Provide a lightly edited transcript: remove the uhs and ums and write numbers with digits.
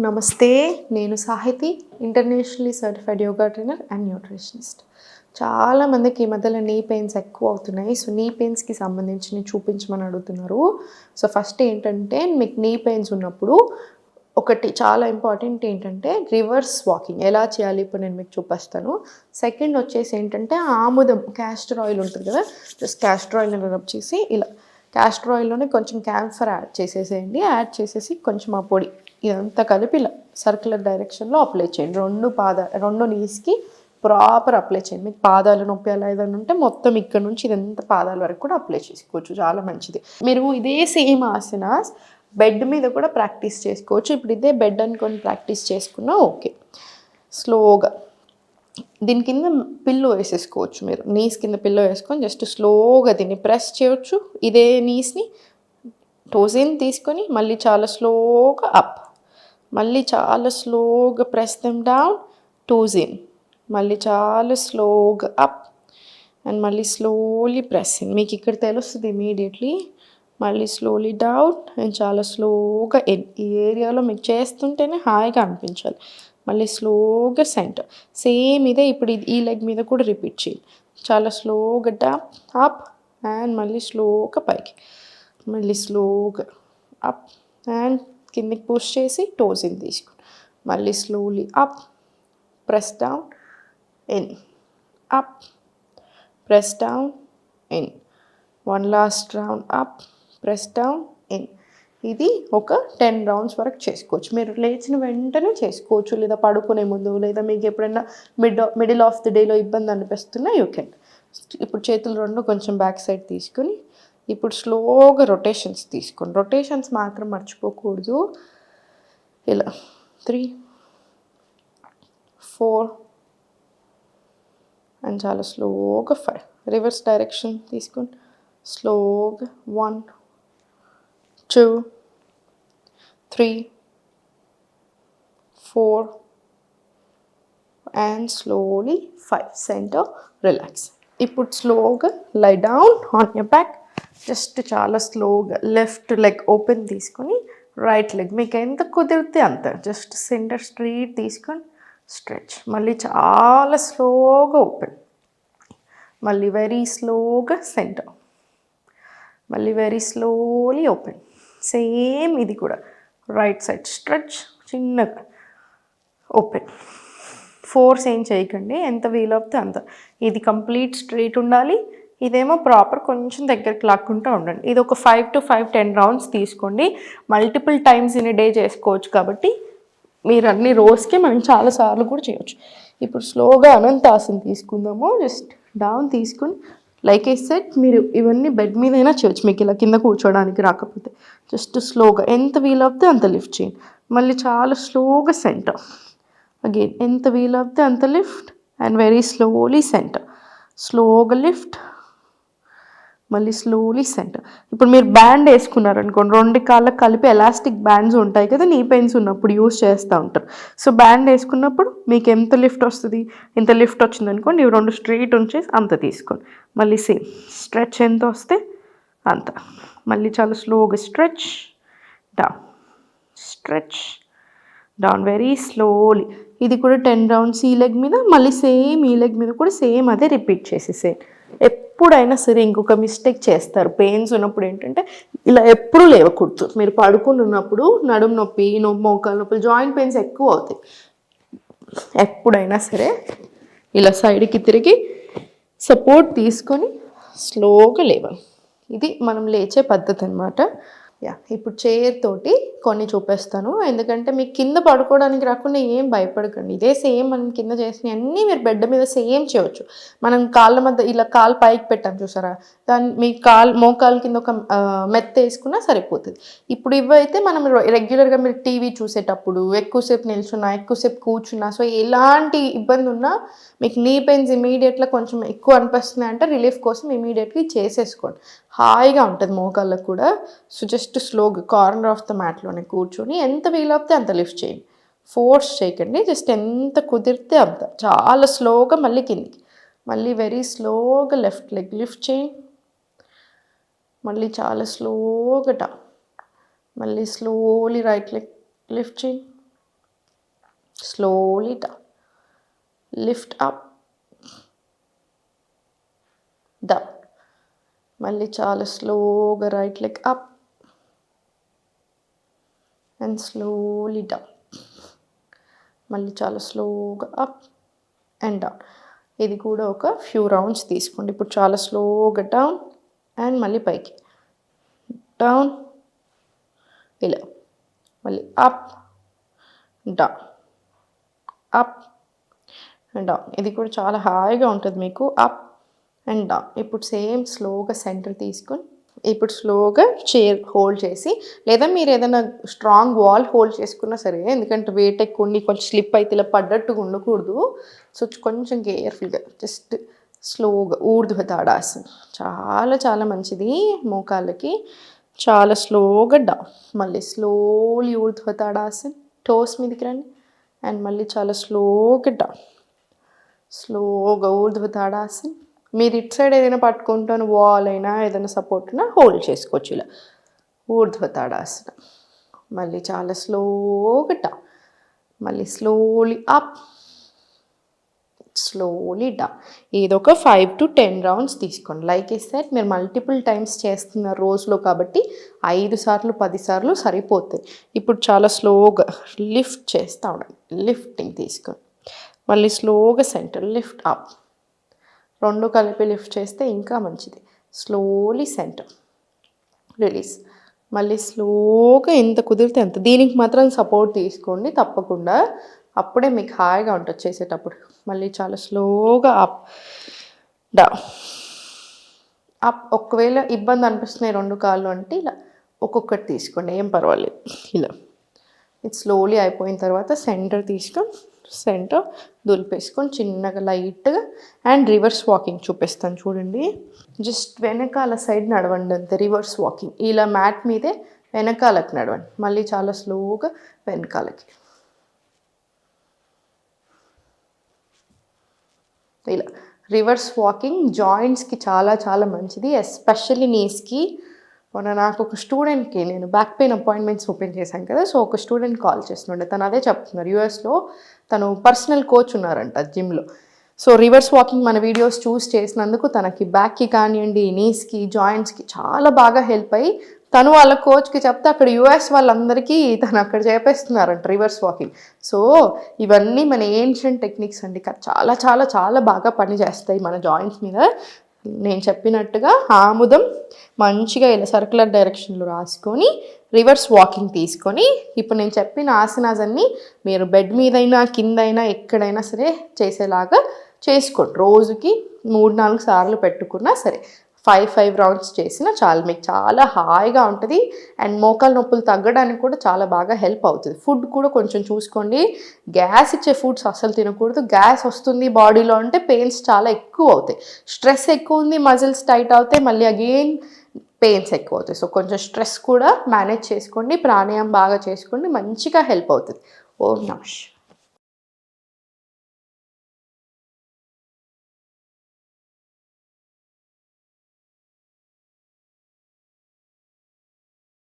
నమస్తే, నేను Sahithi, internationally certified yoga trainer and nutritionist. చాలామందికి ఈ మధ్యలో నీ పెయిన్స్ ఎక్కువ అవుతున్నాయి. సో నీ పెయిన్స్కి సంబంధించి చూపించమని అడుగుతున్నారు. సో ఫస్ట్ ఏంటంటే, మీకు నీ పెయిన్స్ ఉన్నప్పుడు ఒకటి చాలా ఇంపార్టెంట్ ఏంటంటే రివర్స్ వాకింగ్ ఎలా చేయాలి ఇప్పుడు నేను మీకు చూపిస్తాను. సెకండ్ వచ్చేసి ఏంటంటే ఆముదం క్యాస్టర్ ఆయిల్ ఉంటుంది కదా, జస్ట్ క్యాస్టర్ ఆయిల్ రబ్ చేసి ఇలా క్యాస్టర్ ఆయిల్లోనే కొంచెం క్యాంఫర్ యాడ్ చేసేసేయండి. యాడ్ చేసేసి కొంచెం ఆ పొడి ఇదంతా కలిపి ఇలా సర్క్యులర్ డైరెక్షన్లో అప్లై చేయండి. రెండు నీస్కి ప్రాపర్ అప్లై చేయండి. మీకు పాదాలు నొప్పి అలా ఏదైనా ఉంటే మొత్తం ఇక్కడ నుంచి ఇదంతా పాదాల వరకు కూడా అప్లై చేసుకోవచ్చు, చాలా మంచిది. మీరు ఇదే సేమ్ ఆసనాస్ బెడ్ మీద కూడా ప్రాక్టీస్ చేసుకోవచ్చు. ఇప్పుడు ఇదే బెడ్ అనుకొని ప్రాక్టీస్ చేసుకున్నా ఓకే. స్లోగా దీని కింద పిల్లో వేసేసుకోవచ్చు. మీరు నీస్ కింద పిల్లో వేసుకొని జస్ట్ స్లోగా దీన్ని ప్రెస్ చేయవచ్చు. ఇదే నీస్ని టోజిన్ తీసుకొని మళ్ళీ చాలా స్లోగా అప్, మళ్ళీ చాలా స్లోగా ప్రెస్ దెమ్ డౌన్, టోజిన్, మళ్ళీ చాలా స్లోగా అప్ అండ్ మళ్ళీ స్లోలీ ప్రెస్సింగ్. మీకు ఇక్కడ తెలుస్తుంది ఇమీడియట్లీ. మళ్ళీ స్లోలీ డౌన్ అండ్ చాలా స్లోగా ఇన్. ఈ ఏరియాలో మీకు చేస్తుంటేనే హాయిగా అనిపించాలి. మళ్ళీ స్లోగా సెంటర్. సేమ్ ఇదే ఇప్పుడు ఈ లెగ్ మీద కూడా రిపీట్ చేయాలి. చాలా స్లోగా డౌన్ అప్ అండ్ మళ్ళీ స్లోగా పైకి, మళ్ళీ స్లోగా అప్ అండ్ కిందికి పుష్ చేసి టోజిన్ తీసుకోండి. మళ్ళీ slowly up, press down in, up, press down in, one last round up, press down in. ఇది ఒక 10 రౌండ్స్ వరకు చేసుకోవచ్చు. మీరు లేచిన వెంటనే చేసుకోవచ్చు, లేదా పడుకునే ముందు, లేదా మీకు ఎప్పుడైనా మిడిల్ ఆఫ్ ది డేలో ఇబ్బంది అనిపిస్తున్నా యూ కెన్. ఇప్పుడు చేతులు రెండు కొంచెం బ్యాక్ సైడ్ తీసుకుని ఇప్పుడు స్లోగా రొటేషన్స్ తీసుకోండి. రొటేషన్స్ మాత్రం మర్చిపోకూడదు. ఇలా 3, 4 అండ్ చాలా స్లోగా 5. రివర్స్ డైరెక్షన్ తీసుకోండి. స్లోగా 1, 2, 3, 4 అండ్ స్లోలీ 5. Centre, relax. ఇప్పుడు స్లోగా lie down on your back. Just చాలా స్లోగా లెఫ్ట్ లెగ్ ఓపెన్ తీసుకొని రైట్ లెగ్ మీకు ఎంత కుదిరితే అంత జస్ట్ సెంటర్ స్ట్రైట్ తీసుకొని స్ట్రెచ్. మళ్ళీ చాలా స్లోగా ఓపెన్, మళ్ళీ వెరీ స్లోగా సెంటర్, మళ్ళీ వెరీ స్లోలీ ఓపెన్. సేమ్ ఇది కూడా రైట్ సైడ్ స్ట్రెచ్, చిన్నగా ఓపెన్. ఫోర్స్ ఏం చేయకండి, ఎంత వీలవుతే అంత. ఇది కంప్లీట్ స్ట్రైట్ ఉండాలి, ఇదేమో ప్రాపర్ కొంచెం దగ్గరికి లాక్కుంటూ ఉండండి. ఇది ఒక 5 to 10 రౌండ్స్ తీసుకోండి. మల్టిపుల్ టైమ్స్ ఇన్ డే చేసుకోవచ్చు కాబట్టి మీరు అన్ని రోజుకి మనం చాలాసార్లు కూడా చేయవచ్చు. ఇప్పుడు స్లోగా అనంతాసన్ తీసుకుందాము. జస్ట్ డౌన్ తీసుకుని లైక్ ఏ సెట్ మీరు ఇవన్నీ బెడ్ మీదైనా చేయొచ్చు, మీకు ఇలా కింద కూర్చోడానికి రాకపోతే. జస్ట్ స్లోగా ఎంత వీలవుతే అంత లిఫ్ట్ చేయండి. మళ్ళీ చాలా స్లోగా సెంటర్, అగైన్ ఎంత వీలవుతే అంత lift and very slowly centre, స్లోగా లిఫ్ట్, మళ్ళీ స్లోలీ సెంటర్. ఇప్పుడు మీరు బ్యాండ్ వేసుకున్నారనుకోండి, రెండు కాళ్ళకి కలిపి ఎలాస్టిక్ బ్యాండ్స్ ఉంటాయి కదా, నీ పెయిన్స్ ఉన్నప్పుడు యూస్ చేస్తూ ఉంటారు. సో బ్యాండ్ వేసుకున్నప్పుడు మీకు ఎంత లిఫ్ట్ వస్తుంది, ఇంత లిఫ్ట్ వచ్చింది అనుకోండి, ఇవి రెండు స్ట్రైట్ ఉంచేసి అంత తీసుకోండి. మళ్ళీ సేమ్ స్ట్రెచ్ ఎంత వస్తే అంత. మళ్ళీ చాలా స్లోగా stretch down, stretch down very slowly. ఇది కూడా 10 రౌండ్స్ ఈ లెగ్ మీద, మళ్ళీ సేమ్ ఈ లెగ్ మీద కూడా సేమ్ అదే రిపీట్ చేసేసేయండి. ఎప్పుడైనా సరే ఇంకొక మిస్టేక్ చేస్తారు పెయిన్స్ ఉన్నప్పుడు ఏంటంటే, ఇలా ఎప్పుడూ లేవకూడదు. మీరు పడుకుని ఉన్నప్పుడు నడుము నొప్పి, మోకాలు నొప్పి, జాయింట్ పెయిన్స్ ఎక్కువ అవుతాయి. ఎప్పుడైనా సరే ఇలా సైడ్కి తిరిగి సపోర్ట్ తీసుకొని స్లోగా లేవాలి. ఇది మనం లేచే పద్ధతి అనమాట. ఇప్పుడు చైర్ తోటి కొన్ని చూపిస్తాను, ఎందుకంటే మీకు కింద పడుకోవడానికి రాకుండా ఏం భయపడకండి. ఇదే సేమ్ మనం కింద చేసిన అన్నీ మీరు బెడ్ మీద సేమ్ చేయవచ్చు. మనం కాళ్ళ మధ్య ఇలా కాలు పైకి పెట్టాం చూసారా, దాన్ని మీ మోకాలు కింద ఒక మెత్త వేసుకున్నా సరిపోతుంది. ఇప్పుడు ఇవైతే మనం రెగ్యులర్గా మీరు టీవీ చూసేటప్పుడు ఎక్కువసేపు నిల్చున్నా, ఎక్కువసేపు కూర్చున్నా, సో ఎలాంటి ఇబ్బంది ఉన్నా మీకు నీ పెయిన్స్ ఇమీడియట్గా కొంచెం ఎక్కువ అనిపిస్తున్నాయి అంటే రిలీఫ్ కోసం ఇమీడియట్గా చేసేసుకోండి. హాయిగా ఉంటుంది మోకాళ్ళకు కూడా. సో జస్ట్ స్లోగా కార్నర్ ఆఫ్ ద మ్యాట్లోనే కూర్చొని ఎంత వీలవుతే అంత లిఫ్ట్ చేయండి. ఫోర్స్ చేయకండి, జస్ట్ ఎంత కుదిరితే అంత. చాలా స్లోగా మళ్ళీ కిందికి, మళ్ళీ వెరీ స్లోగా లెఫ్ట్ లెగ్ లిఫ్ట్ చేయండి. మళ్ళీ చాలా స్లోగా డౌన్, మళ్ళీ స్లోలీ రైట్ లెగ్ లిఫ్ట్ చేయండి. slowly down, lift up, down. మళ్ళీ చాలా స్లోగా right leg up and slowly down. మళ్ళీ చాలా స్లోగా అప్ అండ్ డౌన్. ఇది కూడా ఒక ఫ్యూ రౌండ్స్ తీసుకోండి. ఇప్పుడు చాలా స్లోగా డౌన్ అండ్ మళ్ళీ పైకి డౌన్, ఇలా మళ్ళీ up down, up and down. ఇది కూడా చాలా హాయిగా ఉంటుంది మీకు. Up and down. ఇప్పుడు సేమ్ స్లోగా సెంటర్ తీసుకొని ఇప్పుడు స్లోగా చైర్ హోల్డ్ చేసి, లేదా మీరు ఏదైనా స్ట్రాంగ్ వాల్ హోల్డ్ చేసుకున్నా సరే, ఎందుకంటే వెయిట్ ఎక్కువ ఉండి కొంచెం స్లిప్ అయితే ఇలా పడ్డట్టుగా ఉండకూడదు. సో కొంచెం కేర్ఫుల్గా జస్ట్ స్లోగా ఊర్ధ్వ తాడాసన చాలా చాలా మంచిది మోకాళ్ళకి. చాలా స్లోగా డౌన్, మళ్ళీ స్లోలీ ఊర్ధ్వ తాడాసన, టోస్ మీదకి రండి అండ్ మళ్ళీ చాలా స్లోగా డౌన్, స్లోగా ఊర్ధ్వ తాడాసన. మీరు ఇటు సైడ్ ఏదైనా పట్టుకుంటాను వాల్ అయినా ఏదైనా సపోర్ట్ అయినా హోల్డ్ చేసుకోవచ్చు. ఇలా ఊర్ధ్వ తాడాసన. మళ్ళీ చాలా స్లోగా డౌన్, మళ్ళీ స్లోలీ అప్, స్లోలీ డౌన్. ఏదొక 5 to 10 రౌండ్స్ తీసుకోండి. లైక్ ఈ సెట్ మీరు మల్టిపుల్ టైమ్స్ చేస్తున్నారు రోజులో కాబట్టి 5 సార్లు 10 సార్లు సరిపోతాయి. ఇప్పుడు చాలా స్లోగా లిఫ్ట్ చేస్తూ ఉండండి. లిఫ్టింగ్ తీసుకోండి. మళ్ళీ స్లోగా సెంటర్ లిఫ్ట్ అప్, రెండు కలిపి లిఫ్ట్ చేస్తే ఇంకా మంచిది. Slowly centre release. మళ్ళీ స్లోగా ఎంత కుదిరితే అంత. దీనికి మాత్రం సపోర్ట్ తీసుకోండి తప్పకుండా, అప్పుడే మీకు హాయిగా ఉంటుంది చేసేటప్పుడు. మళ్ళీ చాలా స్లోగా అప్ డౌన్, అప్. ఒకవేళ ఇబ్బంది అనిపిస్తున్నాయి రెండు కాళ్ళు అంటే ఇలా ఒక్కొక్కటి తీసుకోండి, ఏం పర్వాలేదు. ఇలా ఇది స్లోలీ అయిపోయిన తర్వాత సెంటర్ తీసుకొని సెంటర్ దులిపేసుకొని చిన్నగా లైట్గా అండ్ రివర్స్ వాకింగ్ చూపిస్తాను చూడండి. జస్ట్ వెనకాల సైడ్ నడవండి అంతే. రివర్స్ వాకింగ్ ఇలా మ్యాట్ మీదే వెనకాలకి నడవండి. మళ్ళీ చాలా స్లోగా వెనకాలకి ఇలా రివర్స్ వాకింగ్ జాయింట్స్కి చాలా చాలా మంచిది, ఎస్పెషల్లీ నీస్కి. మొన్న నాకు ఒక స్టూడెంట్కి నేను బ్యాక్ పెయిన్ అపాయింట్మెంట్స్ ఓపెన్ చేశాను కదా, సో ఒక స్టూడెంట్ కాల్ చేస్తుండే. తను అదే చెప్తున్నారు, యూఎస్లో తను పర్సనల్ కోచ్ ఉన్నారంట జిమ్లో. సో రివర్స్ వాకింగ్ మన వీడియోస్ చూస్ చేసినందుకు తనకి బ్యాక్కి కానివ్వండి, నీస్కి, జాయింట్స్కి చాలా బాగా హెల్ప్ అయ్యి తను వాళ్ళ కోచ్కి చెప్తే అక్కడ యూఎస్ వాళ్ళందరికీ తను అక్కడ చేపేస్తున్నారంట రివర్స్ వాకింగ్. సో ఇవన్నీ మన ఏన్షియంట్ టెక్నిక్స్ అండి, చాలా చాలా చాలా బాగా పనిచేస్తాయి మన జాయింట్స్ మీద. నేను చెప్పినట్టుగా ఆముదం మంచిగా ఇలా సర్క్యులర్ డైరెక్షన్లో రాసుకొని రివర్స్ వాకింగ్ తీసుకొని, ఇప్పుడు నేను చెప్పిన ఆసనాస్ అన్నీ మీరు బెడ్ మీదైనా కిందైనా ఎక్కడైనా సరే చేసేలాగా చేసుకోండి. రోజుకి 3-4 సార్లు పెట్టుకున్నా సరే 5 రౌండ్స్ చేసినా చాలు, మీకు చాలా హాయిగా ఉంటుంది. అండ్ మోకాలు నొప్పులు తగ్గడానికి కూడా చాలా బాగా హెల్ప్ అవుతుంది. ఫుడ్ కూడా కొంచెం చూసుకోండి, గ్యాస్ ఇచ్చే ఫుడ్స్ అస్సలు తినకూడదు. గ్యాస్ వస్తుంది బాడీలో అంటే పెయిన్స్ చాలా ఎక్కువ అవుతాయి. స్ట్రెస్ ఎక్కువ ఉంది, మజిల్స్ టైట్ అవుతాయి, మళ్ళీ అగైన్ పెయిన్స్ ఎక్కువ అవుతాయి. సో కొంచెం స్ట్రెస్ కూడా మేనేజ్ చేసుకోండి, ప్రాణాయామం బాగా చేసుకోండి, మంచిగా హెల్ప్ అవుతుంది. ఓం నమః.